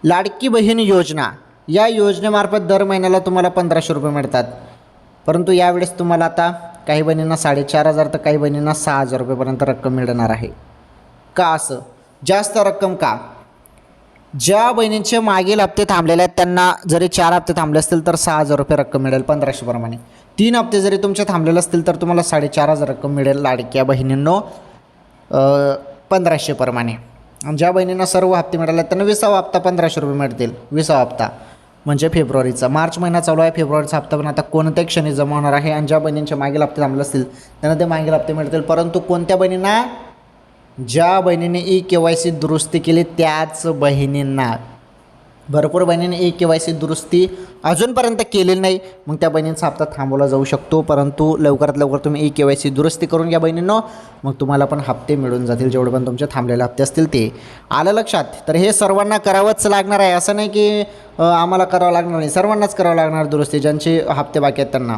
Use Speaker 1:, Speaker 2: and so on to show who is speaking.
Speaker 1: लाडकी बहीण योजना, या योजनेमार्फत दर महिन्याला तुम्हाला 1500 रुपये मिळतात. परंतु यावेळेस तुम्हाला आता काही बहिणींना 4,500 तर काही बहिणींना 6,000 रुपयेपर्यंत रक्कम मिळणार आहे. का असं जास्त रक्कम का? ज्या बहिणींचे मागील हप्ते थांबलेले आहेत त्यांना जरी 4 हप्ते थांबले असतील तर 6,000 रुपये रक्कम मिळेल 1500 प्रमाणे. 3 हप्ते जरी तुमचे थांबलेले असतील तर तुम्हाला 4,500 रक्कम मिळेल लाडक्या बहिणींनो 1500 प्रमाणे. आणि ज्या बहिणींना सर्व हप्ते मिळाले त्यांना 20वा हप्ता 1500 रुपये मिळतील. 20वा हप्ता म्हणजे फेब्रुवारीचा. मार्च महिना चालू आहे, फेब्रुवारीचा हप्ता पण आता कोणत्या क्षणी जमा होणार आहे. आणि ज्या बहिणींचे मागील हप्ते थांबले असतील त्यांना ते मागील हप्ते मिळतील. परंतु कोणत्या बहिणींना? ज्या बहिणीने KYC दुरुस्ती केली त्याच बहिणींना. भरपूर बहिणींनी KYC दुरुस्ती अजूनपर्यंत केलेली नाही, मग त्या बहिणींचा हप्ता थांबवला जाऊ शकतो. परंतु लवकरात लवकर तुम्ही KYC दुरुस्ती करून घ्या बहिणींनो, मग तुम्हाला पण हप्ते मिळून जातील जेवढे पण तुमचे थांबलेले हप्ते असतील ते. आलं लक्षात? तर हे सर्वांना करावंच लागणार आहे. असं नाही की आम्हाला करावं लागणार नाही, सर्वांनाच करावं लागणार दुरुस्ती ज्यांचे हप्ते बाकी आहेत त्यांना.